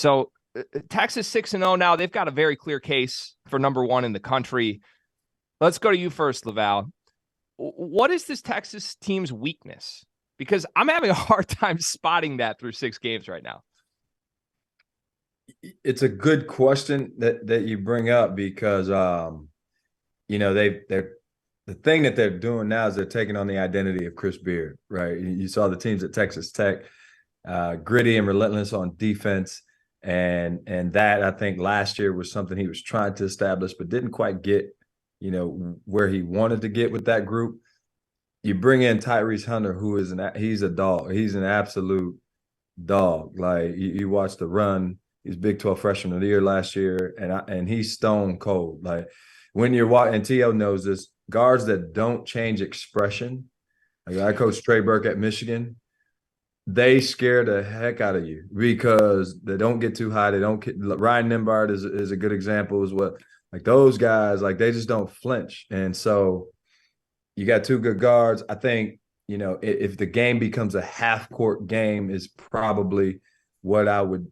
So Texas 6-0 now. They've got a very clear case for number one in the country. Let's go to you first, Laval. What is this Texas team's weakness? Because I'm having a hard time spotting that through 6 games right now. It's a good question that you bring up because they're the thing that they're doing now is they're taking on the identity of Chris Beard, right? You saw the teams at Texas Tech, gritty and relentless on defense, and that I think last year was something he was trying to establish, but didn't quite get, where he wanted to get with that group. You bring in Tyrese Hunter, who is he's a dog. He's an absolute dog. Like you watch the run. He's Big 12 freshman of the year last year, and he's stone cold. Like when you're watching, and T.O. knows this, guards that don't change expression. Like I coached Trey Burke at Michigan. They scare the heck out of you because they don't get too high. They don't get, Ryan Nimbard is a good example as well. Like those guys, like they just don't flinch. And so you got 2 good guards. I think, if the game becomes a half-court game is probably what I would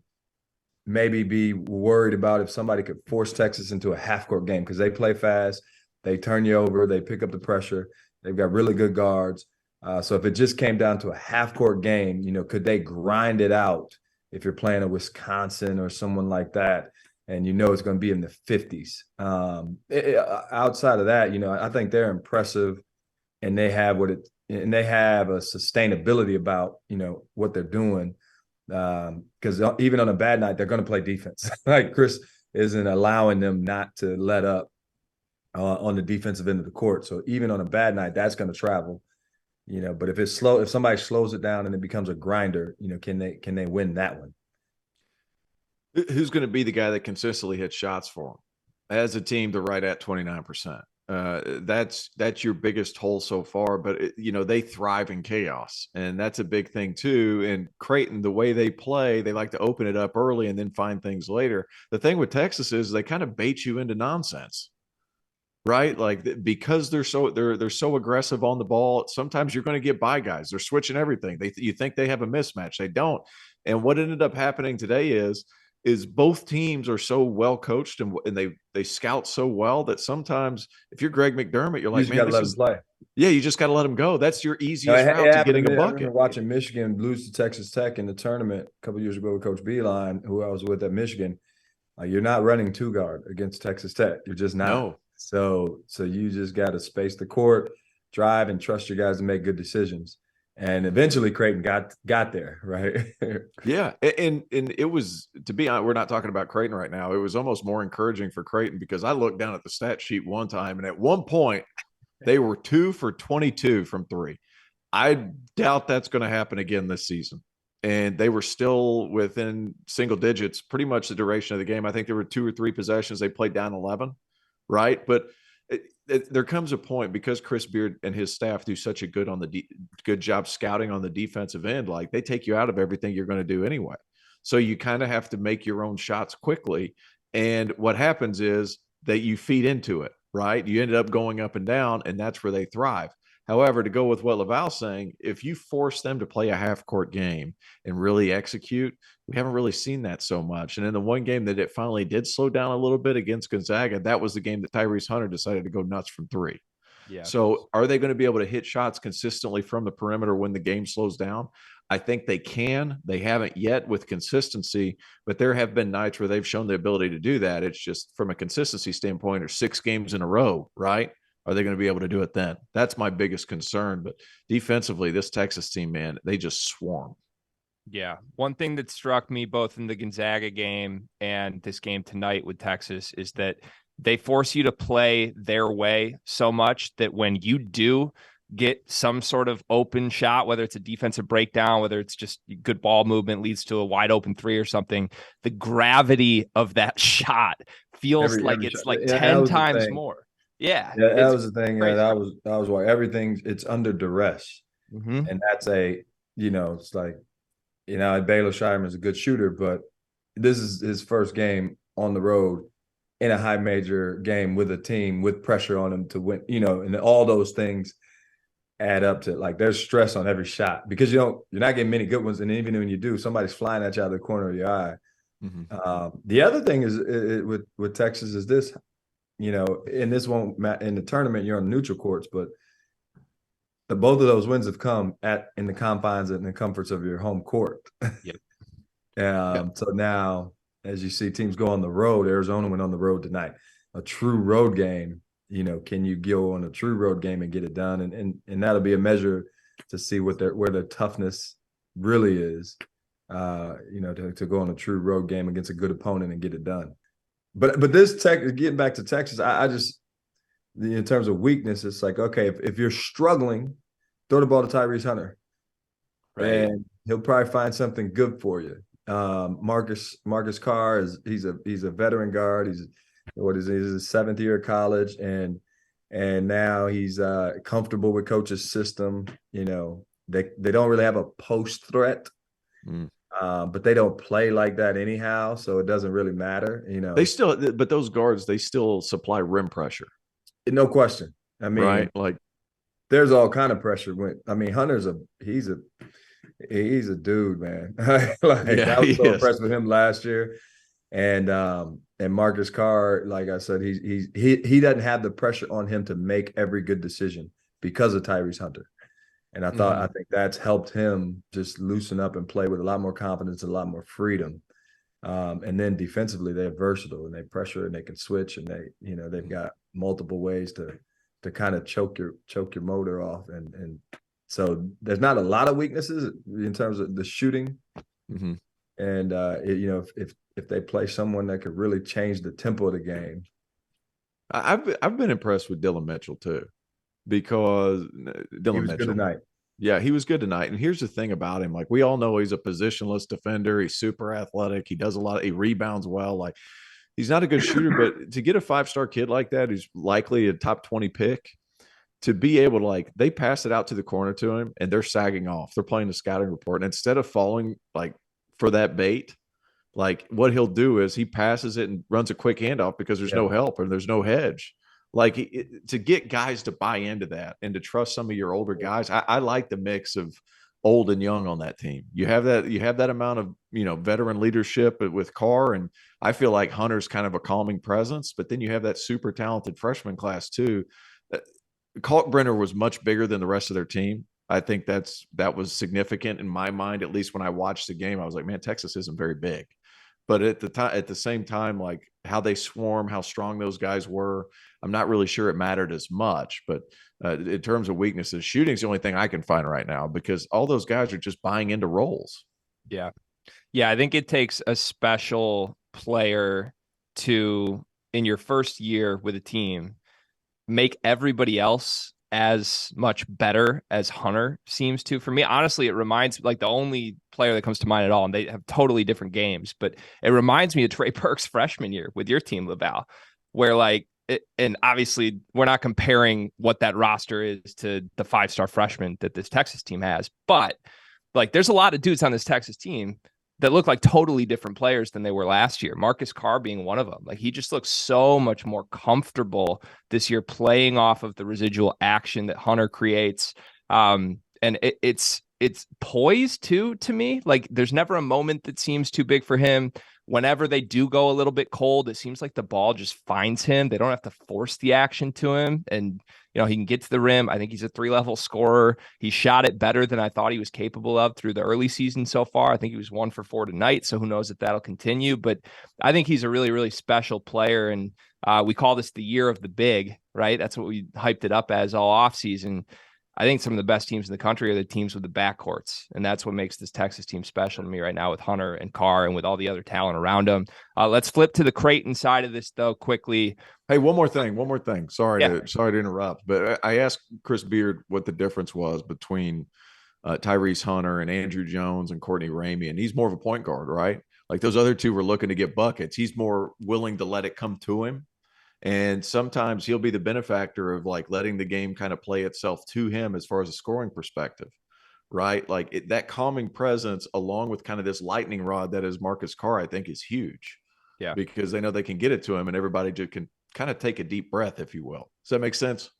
maybe be worried about if somebody could force Texas into a half-court game because they play fast, they turn you over, they pick up the pressure, they've got really good guards. So if it just came down to a half-court game, could they grind it out if you're playing a Wisconsin or someone like that, and it's going to be in the 50s. Outside of that, I think they're impressive, and they have they have a sustainability about, what they're doing. Because even on a bad night, they're going to play defense. Like Chris isn't allowing them not to let up on the defensive end of the court. So even on a bad night, that's going to travel. But if somebody slows it down and it becomes a grinder, can they win that one? Who's going to be the guy that consistently hits shots for them? As a team, they're right at 29%. That's your biggest hole so far, but they thrive in chaos, and that's a big thing too. And Creighton, the way they play, they like to open it up early and then find things later. The thing with Texas is they kind of bait you into nonsense, right? Like because they're so aggressive on the ball. Sometimes you're going to get by guys. They're switching everything. You think they have a mismatch, they don't. And what ended up happening today is both teams are so well coached and they scout so well that sometimes if you're Greg McDermott, you're like, man, let him play. Yeah, you just got to let him go. That's your easiest route to getting a bucket. I remember watching Michigan lose to Texas Tech in the tournament a couple of years ago with Coach Beeline, who I was with at Michigan. You're not running 2-guard against Texas Tech. You're just not. No. So you just got to space the court, drive, and trust your guys to make good decisions. And eventually Creighton got there, right? Yeah. And it was, to be honest, we're not talking about Creighton right now. It was almost more encouraging for Creighton because I looked down at the stat sheet one time, and at one point they were 2 for 22 from 3. I doubt that's going to happen again this season. And they were still within single digits pretty much the duration of the game. I think there were 2 or 3 possessions they played down 11, right? But there comes a point, because Chris Beard and his staff do such a good job scouting on the defensive end, like they take you out of everything you're going to do anyway. So you kind of have to make your own shots quickly. And what happens is that you feed into it, right? You ended up going up and down, and that's where they thrive. However, to go with what Laval's saying, if you force them to play a half-court game and really execute, we haven't really seen that so much. And in the one game that it finally did slow down a little bit against Gonzaga, that was the game that Tyrese Hunter decided to go nuts from 3. Yeah. So are they going to be able to hit shots consistently from the perimeter when the game slows down? I think they can. They haven't yet with consistency, but there have been nights where they've shown the ability to do that. It's just from a consistency standpoint, or 6 games in a row, right? Are they going to be able to do it then? That's my biggest concern. But defensively, this Texas team, man, they just swarm. Yeah. One thing that struck me both in the Gonzaga game and this game tonight with Texas is that they force you to play their way so much that when you do get some sort of open shot, whether it's a defensive breakdown, whether it's just good ball movement leads to a wide open 3 or something, the gravity of that shot feels like it's like 10 times more. Yeah, that was the thing. That was why it's under duress, and that's it's like, Baylor Shireman is a good shooter, but this is his first game on the road in a high major game with a team with pressure on him to win. And all those things add up to, like, there's stress on every shot because you're not getting many good ones, and even when you do, somebody's flying at you out of the corner of your eye. The other thing is with Texas is this, and this won't matter in the tournament. You're on neutral courts, but both of those wins have come in the confines and the comforts of your home court. Yep. So now, as you see teams go on the road, Arizona went on the road tonight. A true road game, can you go on a true road game and get it done? And that'll be a measure to see where their toughness really is. To go on a true road game against a good opponent and get it done. But this getting back to Texas, I just in terms of weakness, it's like, okay, if you're struggling, throw the ball to Tyrese Hunter, right? And he'll probably find something good for you. Marcus Carr he's a veteran guard. He's his 7th year of college, and now he's comfortable with coach's system. They don't really have a post threat. But they don't play like that anyhow, so it doesn't really matter. But those guards, they still supply rim pressure. No question. I mean, right? Like, there's all kind of pressure. Hunter's he's a dude, man. I was so impressed with him last year, and Marcus Carr, like I said, he doesn't have the pressure on him to make every good decision because of Tyrese Hunter. And I think that's helped him just loosen up and play with a lot more confidence and a lot more freedom. And then defensively, they're versatile and they pressure and they can switch, and they've got multiple ways to kind of choke your motor off. And so there's not a lot of weaknesses in terms of the shooting. And if they play someone that could really change the tempo of the game. I've been impressed with Dylan Mitchell too. Because Dylan Mitchell, good tonight. Yeah, he was good tonight. And here's the thing about him. Like, we all know he's a positionless defender. He's super athletic. He does he rebounds well. Like, he's not a good shooter, but to get a 5-star kid like that, who's likely a top 20 pick, to be able to, they pass it out to the corner to him and they're sagging off. They're playing the scouting report. And instead of falling for that bait, what he'll do is he passes it and runs a quick handoff because there's no help and there's no hedge. To get guys to buy into that and to trust some of your older guys, I like the mix of old and young on that team. You have that amount of veteran leadership with Carr, and I feel like Hunter's kind of a calming presence. But then you have that super talented freshman class too. Kalkbrenner was much bigger than the rest of their team. I think that was significant in my mind. At least when I watched the game, I was like, man, Texas isn't very big. But at the same time, how they swarm, how strong those guys were, I'm not really sure it mattered as much. But in terms of weaknesses, shooting is the only thing I can find right now because all those guys are just buying into roles. Yeah. I think it takes a special player to, in your first year with a team, make everybody else as much better as Hunter seems to. For me, honestly, it reminds the only player that comes to mind at all, and they have totally different games, but it reminds me of Trey Burke's freshman year with your team, LaValle, where and obviously we're not comparing what that roster is to the 5-star freshman that this Texas team has, but there's a lot of dudes on this Texas team that look like totally different players than they were last year. Marcus Carr being one of them. He just looks so much more comfortable this year playing off of the residual action that Hunter creates. And it's poised too, to me. There's never a moment that seems too big for him. Whenever they do go a little bit cold, it seems like the ball just finds him. They don't have to force the action to him. And, he can get to the rim. I think he's a 3-level scorer. He shot it better than I thought he was capable of through the early season so far. I think he was 1 for 4 tonight. So who knows if that'll continue. But I think he's a really, really special player. And we call this the year of the big, right? That's what we hyped it up as all offseason. I think some of the best teams in the country are the teams with the backcourts. And that's what makes this Texas team special to me right now with Hunter and Carr and with all the other talent around them. Let's flip to the Creighton side of this, though, quickly. Hey, one more thing. Sorry to interrupt, but I asked Chris Beard what the difference was between Tyrese Hunter and Andrew Jones and Courtney Ramey. And he's more of a point guard, right? Those other two were looking to get buckets. He's more willing to let it come to him. And sometimes he'll be the benefactor of letting the game kind of play itself to him as far as a scoring perspective, right? That calming presence along with kind of this lightning rod that is Marcus Carr, I think is huge. Yeah. Because they know they can get it to him and everybody just can kind of take a deep breath, if you will. Does that make sense?